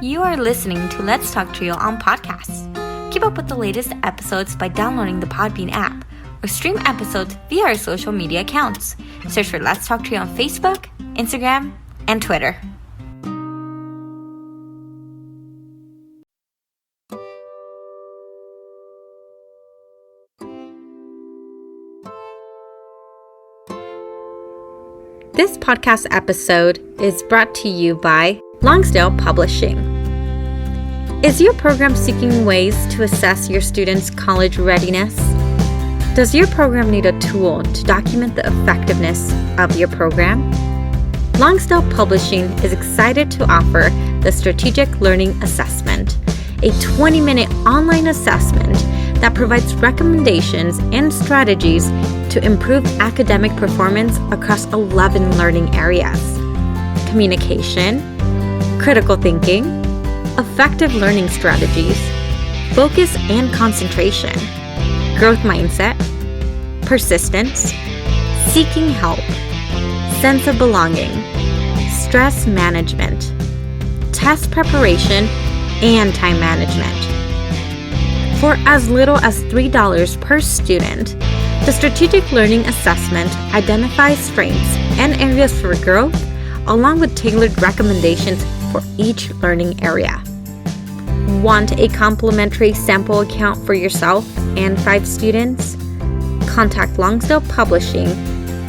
You are listening to Let's Talk Trio on podcasts. Keep up with the latest episodes by downloading the Podbean app or stream episodes via our social media accounts. Search for Let's Talk Trio on Facebook, Instagram, and Twitter. This podcast episode is brought to you by Lonsdale Publishing. Is your program seeking ways to assess your students' college readiness? Does your program need a tool to document the effectiveness of your program? Lonsdale Publishing is excited to offer the Strategic Learning Assessment, a 20-minute online assessment that provides recommendations and strategies to improve academic performance across 11 learning areas: communication, critical thinking, effective learning strategies, focus and concentration, growth mindset, persistence, seeking help, sense of belonging, stress management, test preparation, and time management. For as little as $3 per student, the Strategic Learning Assessment identifies strengths and areas for growth, along with tailored recommendations for each learning area. Want a complimentary sample account for yourself and 5 students? Contact Lonsdale Publishing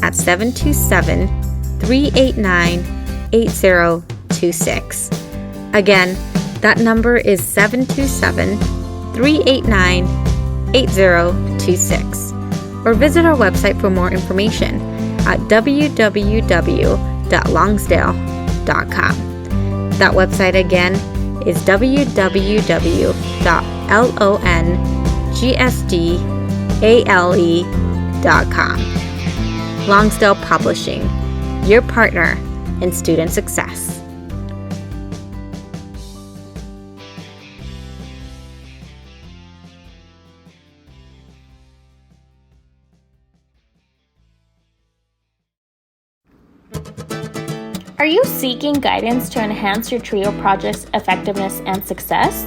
at 727-389-8026. Again, that number is 727-389-8026. Or visit our website for more information at www.lonsdale.com. That website again is www.lonsdale.com. Lonsdale Publishing, your partner in student success. Are you seeking guidance to enhance your TRIO project's effectiveness and success?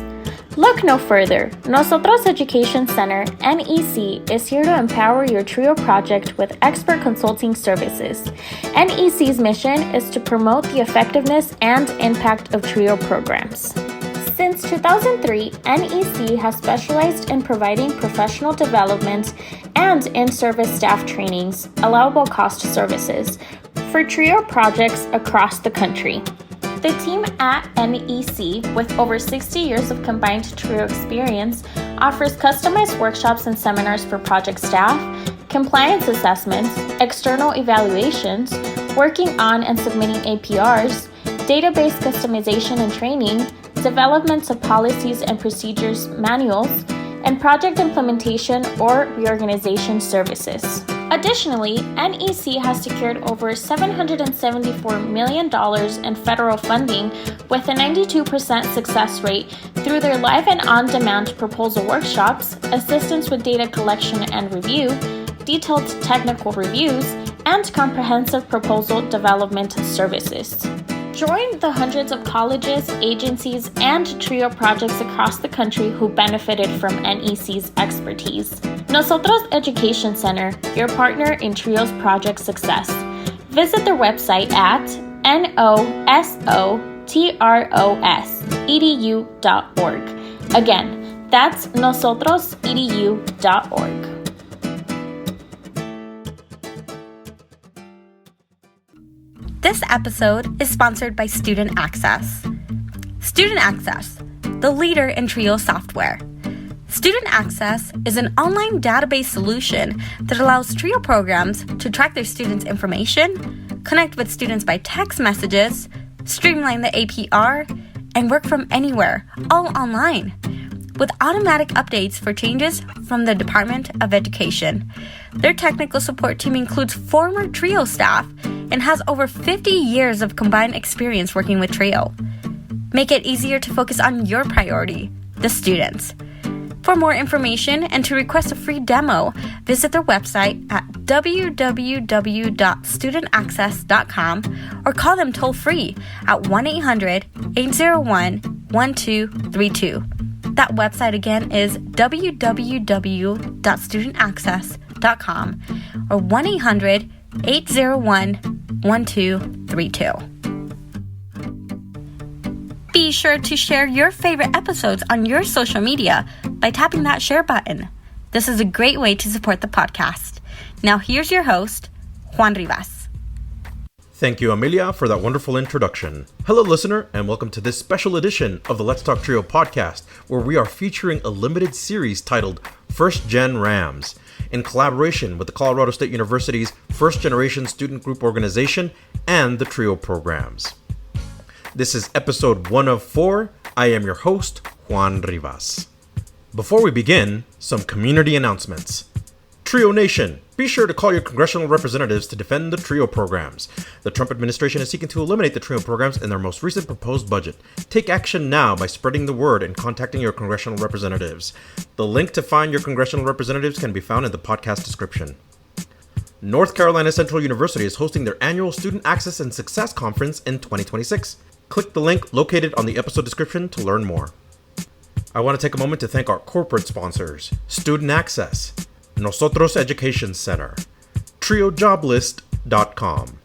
Look no further. Nosotros Education Center, NEC, is here to empower your TRIO project with expert consulting services. NEC's mission is to promote the effectiveness and impact of TRIO programs. Since 2003, NEC has specialized in providing professional development and in-service staff trainings, allowable cost services, for TRIO projects across the country. The team at NEC, with over 60 years of combined TRIO experience, offers customized workshops and seminars for project staff, compliance assessments, external evaluations, working on and submitting APRs, database customization and training, development of policies and procedures manuals, and project implementation or reorganization services. Additionally, NEC has secured over $774 million in federal funding with a 92% success rate through their live and on-demand proposal workshops, assistance with data collection and review, detailed technical reviews, and comprehensive proposal development services. Join the hundreds of colleges, agencies, and TRIO projects across the country who benefited from NEC's expertise. Nosotros Education Center, your partner in TRIO's project success. Visit their website at nosotros.edu.org. Again, that's nosotros.edu.org. This episode is sponsored by Student Access. Student Access, the leader in TRIO software. Student Access is an online database solution that allows TRIO programs to track their students' information, connect with students by text messages, streamline the APR, and work from anywhere, all online, with automatic updates for changes from the Department of Education. Their technical support team includes former TRIO staff and has over 50 years of combined experience working with TRIO. Make it easier to focus on your priority, the students. For more information and to request a free demo, visit their website at www.studentaccess.com or call them toll-free at 1-800-801 1232. That website again is www.studentaccess.com or 1-800-801-1232. Be sure to share your favorite episodes on your social media by tapping that share button. This is a great way to support the podcast. Now here's your host, Juan Rivas. Thank you, Amelia, for that wonderful introduction. Hello, listener, and welcome to this special edition of the Let's Talk Trio podcast, where we are featuring a limited series titled First Gen RAMS, in collaboration with the Colorado State University's First Generation Student Group Organization and the Trio programs. This is episode 1 of 4. I am your host, Juan Rivas. Before we begin, some community announcements. Trio Nation, be sure to call your congressional representatives to defend the Trio programs. The Trump administration is seeking to eliminate the Trio programs in their most recent proposed budget. Take action now by spreading the word and contacting your congressional representatives. The link to find your congressional representatives can be found in the podcast description. North Carolina Central University is hosting their annual Student Access and Success Conference in 2026. Click the link located on the episode description to learn more. I want to take a moment to thank our corporate sponsors, Student Access, Nosotros Education Center, TrioJoblist.com,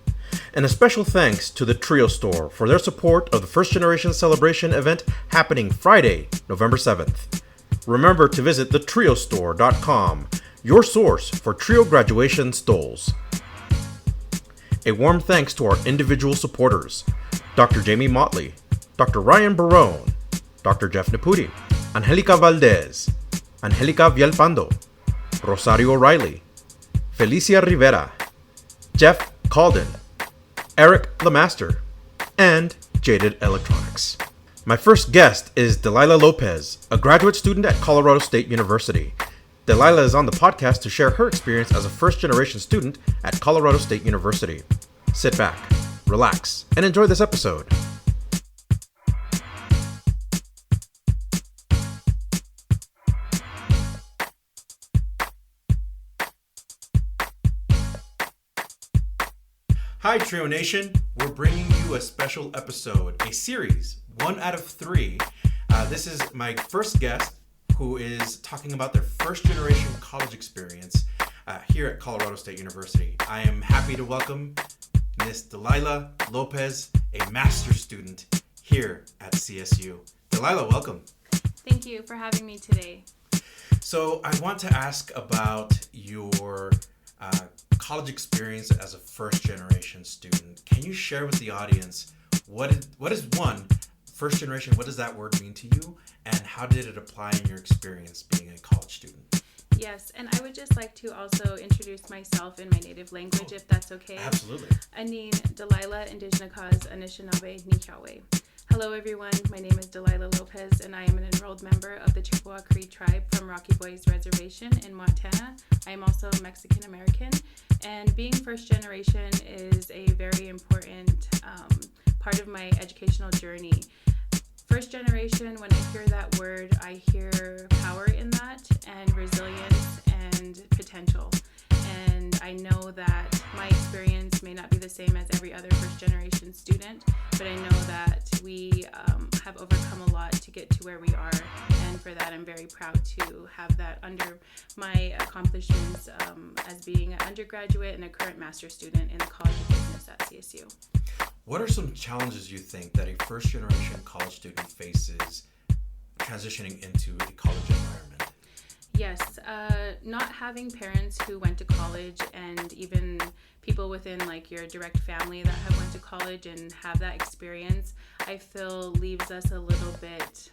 and a special thanks to the Trio Store for their support of the First Generation Celebration event happening Friday, November 7th. Remember to visit thetriostore.com, your source for Trio graduation stoles. A warm thanks to our individual supporters, Dr. Jamie Motley, Dr. Ryan Barone, Dr. Jeff Naputi, Angelica Valdez, Angelica Villalpando, Rosario O'Reilly, Felicia Rivera, Jeff Calden, Eric Lemaster, and Jaded Electronics. My first guest is Delilah Lopez, a graduate student at Colorado State University. Delilah is on the podcast to share her experience as a first-generation student at Colorado State University. Sit back, relax, and enjoy this episode. Hi, Trio Nation. We're bringing you a special episode, a series, 1 out of 3. This is my first guest who is talking about their first generation college experience here at Colorado State University. I am happy to welcome Miss Delilah Lopez, a master's student here at CSU. Delilah, welcome. Thank you for having me today. So I want to ask about your college experience as a first generation student. Can you share with the audience what is one first generation, what does that word mean to you, and how did it apply in your experience being a college student? Yes, and I would just like to also introduce myself in my native language, if that's okay. Absolutely. Anin Delilah Indigenous Anishinaabe Nihiawe. Hello everyone, my name is Delilah Lopez and I am an enrolled member of the Chippewa Cree tribe from Rocky Boys Reservation in Montana. I am also Mexican American, and being first generation is a very important part of my educational journey. First generation, when I hear that word, I hear power in that and resilience and potential. And I know that my experience may not be the same as every other first generation student, but I know that we have overcome a lot to get to where we are. And for that, I'm very proud to have that under my accomplishments as being an undergraduate and a current master's student in the College of Business at CSU. What are some challenges you think that a first generation college student faces transitioning into a college environment? Yes, not having parents who went to college, and even people within like your direct family that have went to college and have that experience, I feel leaves us a little bit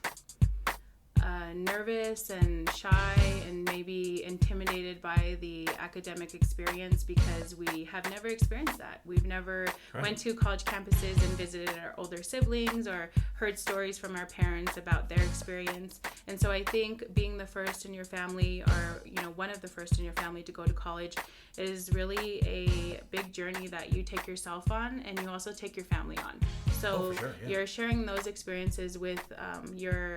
nervous and shy and maybe intimidated by the academic experience because we have never experienced that. We've never went to college campuses and visited our older siblings or heard stories from our parents about their experience. And so I think being the first in your family, or one of the first in your family to go to college, is really a big journey that you take yourself on and you also take your family on. So for sure, yeah. You're sharing those experiences with your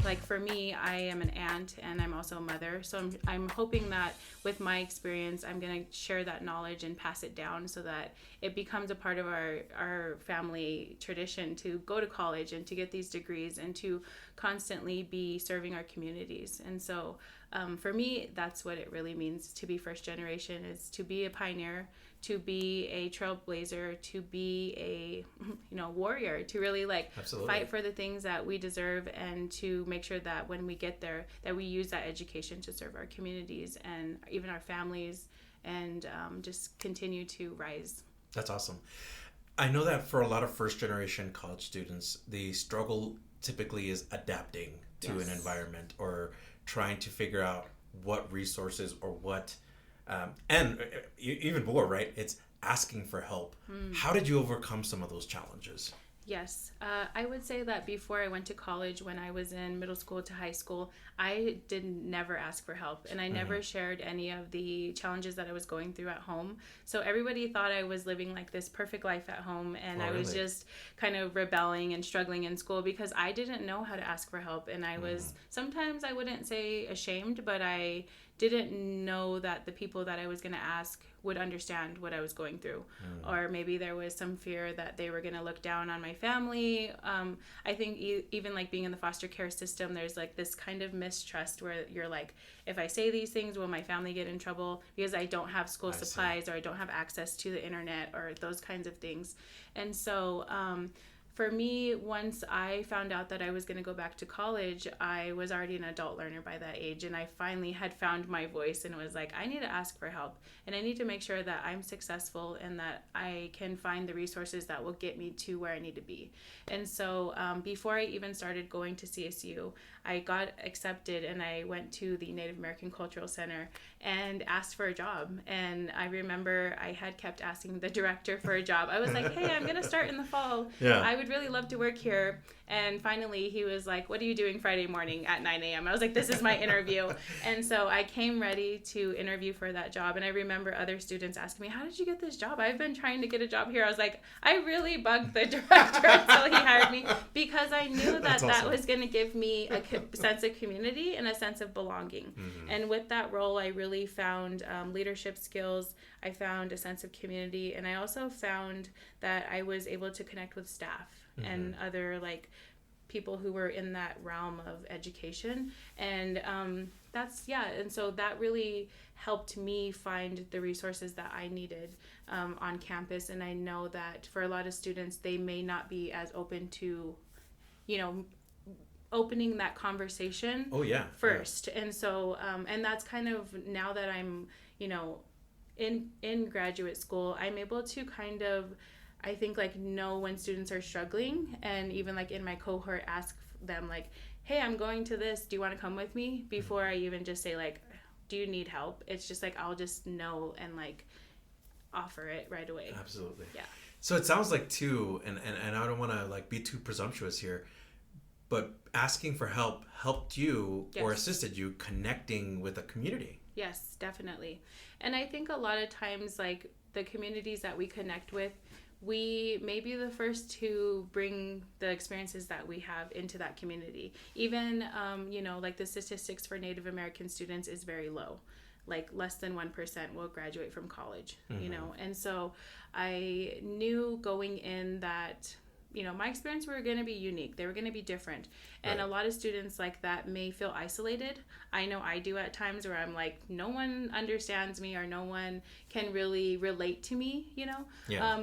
like for me, I am an aunt and I'm also a mother. So I'm hoping that with my experience, I'm going to share that knowledge and pass it down so that it becomes a part of our family tradition to go to college and to get these degrees and to constantly be serving our communities. And so for me, that's what it really means to be first generation, is to be a pioneer, to be a trailblazer, to be a warrior, to really fight for the things that we deserve, and to make sure that when we get there that we use that education to serve our communities and even our families, and just continue to rise. That's awesome. I know that for a lot of first generation college students, the struggle typically is adapting to an environment or trying to figure out what resources or what and even more, right? It's asking for help. How did you overcome some of those challenges? Yes. I would say that before I went to college, when I was in middle school to high school, I never ask for help, and I never shared any of the challenges that I was going through at home. So everybody thought I was living like this perfect life at home, and I was just kind of rebelling and struggling in school because I didn't know how to ask for help. And I was, sometimes I wouldn't say ashamed, but I didn't know that the people that I was going to ask would understand what I was going through. Or maybe there was some fear that they were going to look down on my family. I think even like being in the foster care system, there's like this kind of mistrust where you're like, if I say these things, will my family get in trouble because I don't have school supplies or I don't have access to the internet or those kinds of things. And so for me, once I found out that I was going to go back to college, I was already an adult learner by that age, and I finally had found my voice and was like, I need to ask for help, and I need to make sure that I'm successful and that I can find the resources that will get me to where I need to be. And so before I even started going to CSU, I got accepted and I went to the Native American Cultural Center and asked for a job. And I remember I had kept asking the director for a job. I was like, hey, I'm going to start in the fall. I would really love to work here. And finally he was like, what are you doing Friday morning at 9 a.m.? I was like, this is my interview. And so I came ready to interview for that job. And I remember other students asking me, how did you get this job? I've been trying to get a job here. I was like, I really bugged the director until he hired me, because I knew that that was going to give me a sense of community and a sense of belonging. And with that role, I really found leadership skills. I found a sense of community. And I also found that I was able to connect with staff and other people who were in that realm of education. And and so that really helped me find the resources that I needed on campus. And I know that for a lot of students, they may not be as open to, opening that conversation first. And so and that's kind of, now that I'm in graduate school, I'm able to kind of, I think, know when students are struggling, and even in my cohort, ask them hey, I'm going to this, do you want to come with me, before I even just say do you need help. It's just I'll just know and offer it right away. Absolutely. Yeah. So it sounds like too, and I don't want to be too presumptuous here, but asking for help helped you or assisted you connecting with a community. Yes, definitely. And I think a lot of times the communities that we connect with, we may be the first to bring the experiences that we have into that community. Even, the statistics for Native American students is very low. Less than 1% will graduate from college, And so I knew going in that, my experience were going to be unique. They were going to be different. And a lot of students like that may feel isolated. I know I do at times, where I'm no one understands me or no one can really relate to me,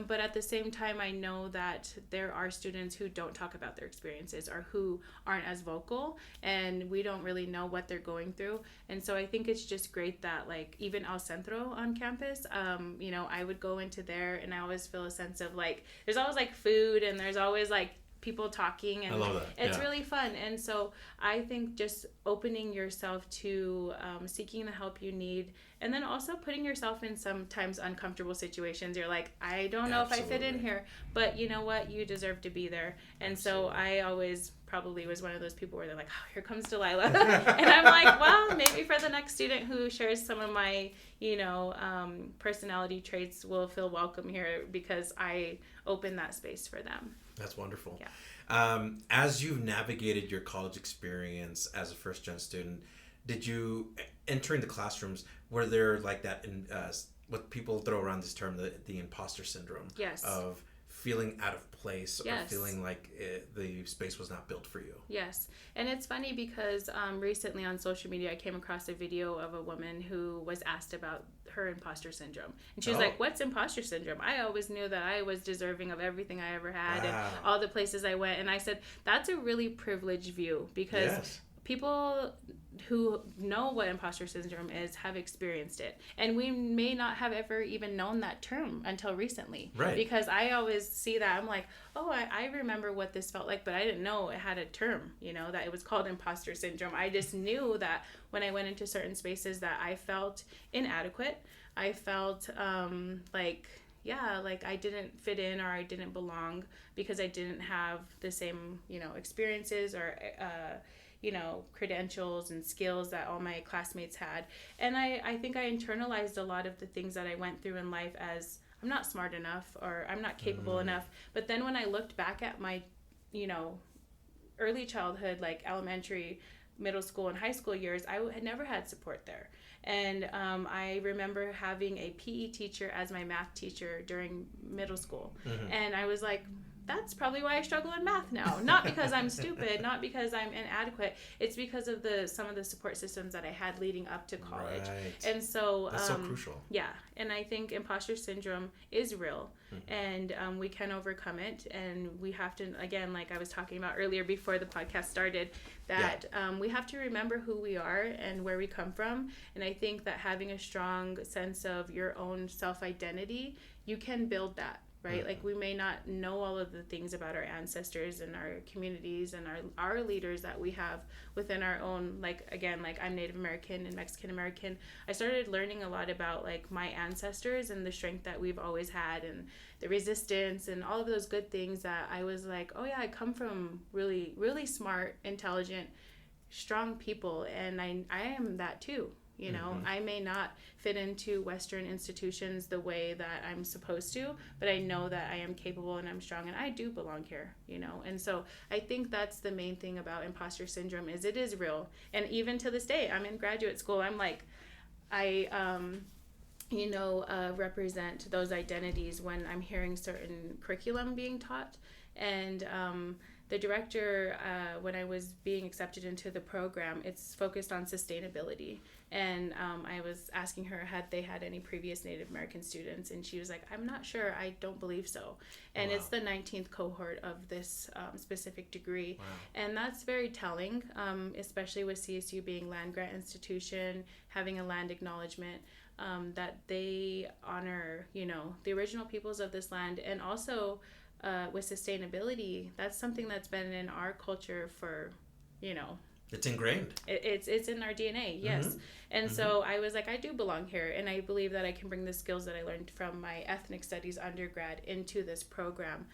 But at the same time, I know that there are students who don't talk about their experiences or who aren't as vocal, and we don't really know what they're going through. And so I think it's just great that even El Centro on campus, I would go into there and I always feel a sense of there's always food, and there's always people talking, and I love that. It's really fun. And so I think just opening yourself to seeking the help you need, and then also putting yourself in sometimes uncomfortable situations. You're I don't know if I fit in here, but you know what, you deserve to be there. And so I always probably was one of those people where they're oh, here comes Delilah. And I'm well, maybe for the next student who shares some of my personality traits will feel welcome here, because I open that space for them. That's wonderful. Yeah. As you've navigated your college experience as a first-gen student, did you, entering the classrooms, were there like that, what people throw around this term, the imposter syndrome? Yes. Of feeling out of place, Yes. or feeling like the space was not built for you? Yes. And it's funny because recently on social media I came across a video of a woman who was asked about her imposter syndrome. And she was like, what's imposter syndrome? I always knew that I was deserving of everything I ever had and all the places I went. And I said, that's a really privileged view, because people who know what imposter syndrome is have experienced it, and we may not have ever even known that term until recently. Right. Because I always see that, I'm like, oh, I remember what this felt like, but I didn't know it had a term, that it was called imposter syndrome. I just knew that when I went into certain spaces that I felt inadequate. I felt like I didn't fit in, or I didn't belong, because I didn't have the same experiences or credentials and skills that all my classmates had. And I think I internalized a lot of the things that I went through in life as, I'm not smart enough, or I'm not capable enough. But then when I looked back at my, early childhood, like elementary, middle school, and high school years, I had never had support there. And I remember having a PE teacher as my math teacher during middle school. And I was like, that's probably why I struggle in math now. Not because I'm stupid, not because I'm inadequate. It's because of some of the support systems that I had leading up to college. Right. And so that's so crucial. Yeah. And I think imposter syndrome is real, and we can overcome it. And we have to, again, like I was talking about earlier before the podcast started, that we have to remember who we are and where we come from. And I think that having a strong sense of your own self-identity, you can build that. Right? Like, we may not know all of the things about our ancestors and our communities and our leaders that we have within our own, like I'm Native American and Mexican American. I started learning a lot about like my ancestors and the strength that we've always had, and the resistance and all of those good things that I was like, oh yeah, I come from really, really smart, intelligent, strong people, and I am that too. I may not fit into Western institutions the way that I'm supposed to, but I know that I am capable and I'm strong and I do belong here, And so I think that's the main thing about imposter syndrome, is it is real. And even to this day, I'm in graduate school. I'm like, I represent those identities when I'm hearing certain curriculum being taught. And the director, when I was being accepted into the program, it's focused on sustainability. And I was asking her, had they had any previous Native American students? And she was like, I'm not sure. I don't believe so. And it's the 19th cohort of this specific degree. Wow. And that's very telling, especially with CSU being land grant institution, having a land acknowledgement, that they honor, the original peoples of this land. And also with sustainability, that's something that's been in our culture for, It's ingrained. It's in our DNA, yes. And so I was like, I do belong here, and I believe that I can bring the skills that I learned from my ethnic studies undergrad into this program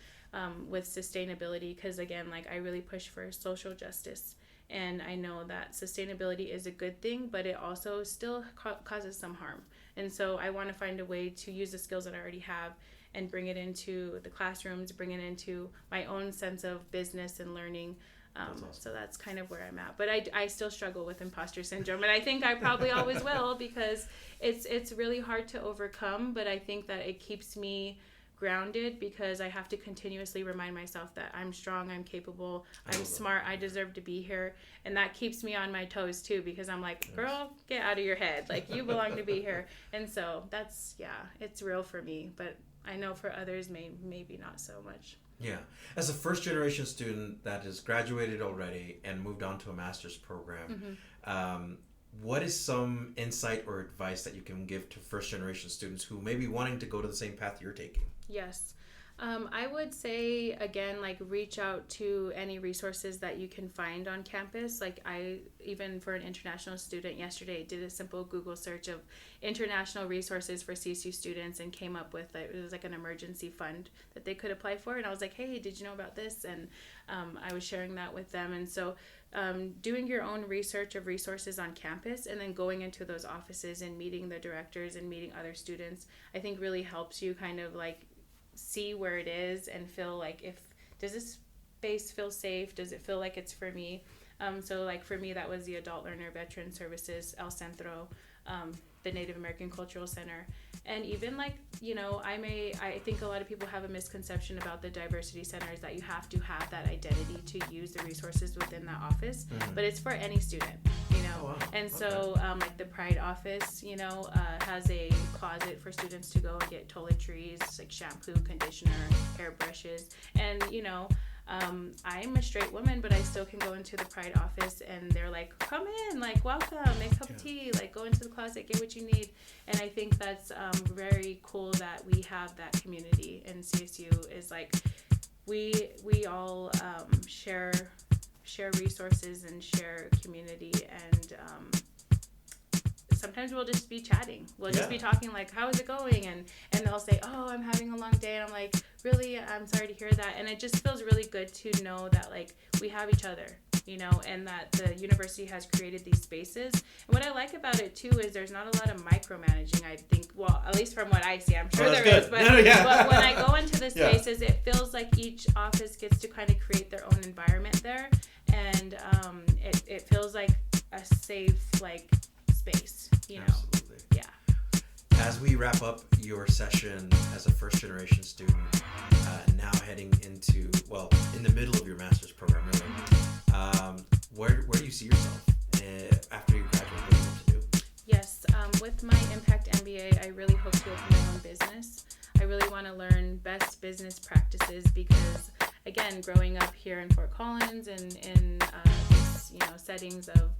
with sustainability, because again, like I really push for social justice, and I know that sustainability is a good thing, but it also still causes some harm. And so I want to find a way to use the skills that I already have and bring it into the classrooms, bring it into my own sense of business and learning. Awesome. So that's kind of where I'm at. But I still struggle with imposter syndrome, and I think I probably always will, because it's really hard to overcome, but I think that it keeps me grounded, because I have to continuously remind myself that I'm strong, I'm capable, I'm smart, I deserve to be here. And that keeps me on my toes too, because I'm like, girl, get out of your head. Like, you belong to be here. And so that's, it's real for me, but I know for others maybe not so much. Yeah. As a first generation student that has graduated already and moved on to a master's program, what is some insight or advice that you can give to first generation students who may be wanting to go to the same path you're taking? Yes. I would say, again, like, reach out to any resources that you can find on campus. Like, I, even for an international student yesterday, did a simple Google search of international resources for CSU students and came up with, it was like an emergency fund that they could apply for. And I was like, hey, did you know about this? And I was sharing that with them. And so doing your own research of resources on campus and then going into those offices and meeting the directors and meeting other students, I think really helps you kind of like see where it is and feel like if does this space feel safe? Does it feel like it's for me? So like for me, that was the Adult Learner Veteran Services, El Centro, the Native American Cultural Center. And even like, you know, I think a lot of people have a misconception about the diversity centers, that you have to have that identity to use the resources within that office, but it's for any student, you know. Oh, wow. And so like the Pride office, you know, has a closet for students to go and get toiletries, like shampoo, conditioner, hairbrushes, and, you know, I'm a straight woman, but I still can go into the Pride office and they're like, come in, like, welcome, make a cup of tea, like, go into the closet, get what you need. And I think that's very cool that we have that community in CSU. Is like we all share resources and share community, and sometimes we'll just be chatting. We'll just be talking like, how is it going? And they'll say, oh, I'm having a long day. And I'm like, really? I'm sorry to hear that. And it just feels really good to know that, like, we have each other, you know, and that the university has created these spaces. And what I like about it, too, is there's not a lot of micromanaging, I think. Well, at least from what I see. I'm sure there is. But, but when I go into the spaces, it feels like each office gets to kind of create their own environment there. And it feels like a safe, like, space, you know. Absolutely. Yeah. As we wrap up your session as a first generation student, now heading into, well, in the middle of your master's program, really, where do you see yourself after you graduate? What do you want to do? Yes, with my Impact MBA, I really hope to open my own business. I really want to learn best business practices because, again, growing up here in Fort Collins and in these, you know, settings of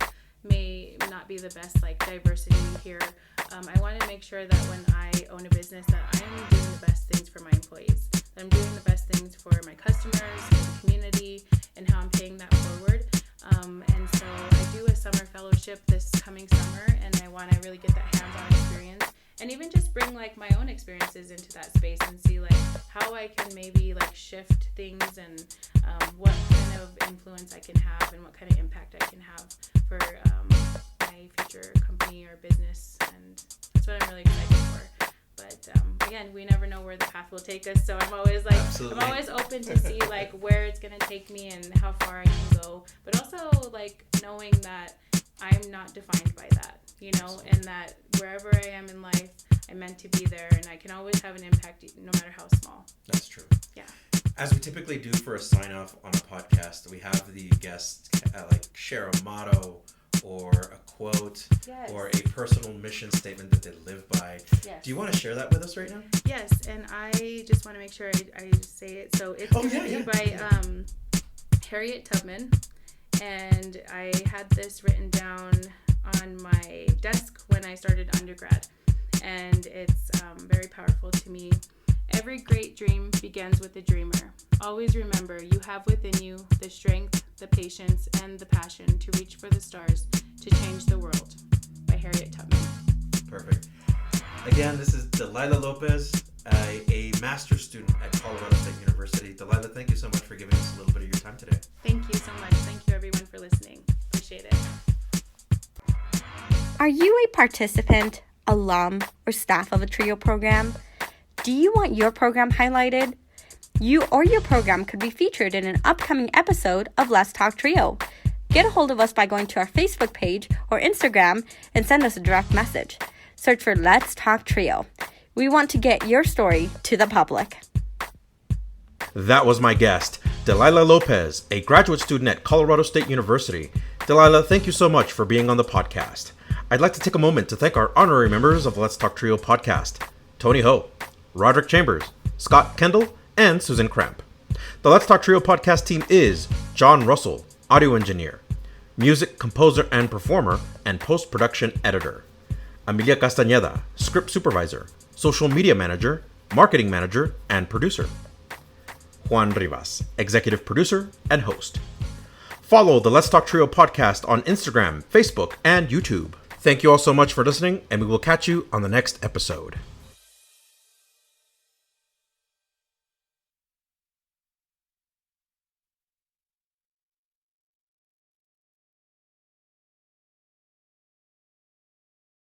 may not be the best, like, diversity here. I want to make sure that when I own a business that I am doing the best things for my employees, that I'm doing the best things for my customers, and the community, and how I'm paying that forward. And so I do a summer fellowship this coming summer, and I want to really get that hands-on experience and even just bring, like, my own experiences into that space and see, like, how I can maybe, like, shift things and what kind of influence I can have and what kind of impact I can have for my future company or business. And that's what I'm really excited for. But again, we never know where the path will take us, so I'm always like, I'm always open to see, like, where it's gonna take me and how far I can go, but also, like, knowing that I'm not defined by that, you know, and that wherever I am in life, I'm meant to be there, and I can always have an impact no matter how small. That's true. Yeah. As we typically do for a sign-off on a podcast, we have the guests like share a motto or a quote or a personal mission statement that they live by. Yes. Do you want to share that with us right now? Yes, and I just want to make sure I say it. So it's by Harriet Tubman, and I had this written down on my desk when I started undergrad, and it's very powerful to me. Every great dream begins with a dreamer. Always remember, you have within you the strength, the patience, and the passion to reach for the stars to change the world. By Harriet Tubman. Perfect. Again, this is Delilah Lopez, a master's student at Colorado State University. Delilah, thank you so much for giving us a little bit of your time today. Thank you so much. Thank you, everyone, for listening. Appreciate it. Are you a participant, alum, or staff of a TRIO program? Do you want your program highlighted? You or your program could be featured in an upcoming episode of Let's Talk TRIO. Get a hold of us by going to our Facebook page or Instagram and send us a direct message. Search for Let's Talk TRIO. We want to get your story to the public. That was my guest, Delilah Lopez, a graduate student at Colorado State University. Delilah, thank you so much for being on the podcast. I'd like to take a moment to thank our honorary members of the Let's Talk TRIO podcast, Tony Ho, Roderick Chambers, Scott Kendall, and Susan Cramp. The Let's Talk TRIO podcast team is John Russell, audio engineer, music composer and performer, and post-production editor. Amelia Castañeda, script supervisor, social media manager, marketing manager, and producer. Juan Rivas, executive producer and host. Follow the Let's Talk TRIO podcast on Instagram, Facebook, and YouTube. Thank you all so much for listening, and we will catch you on the next episode.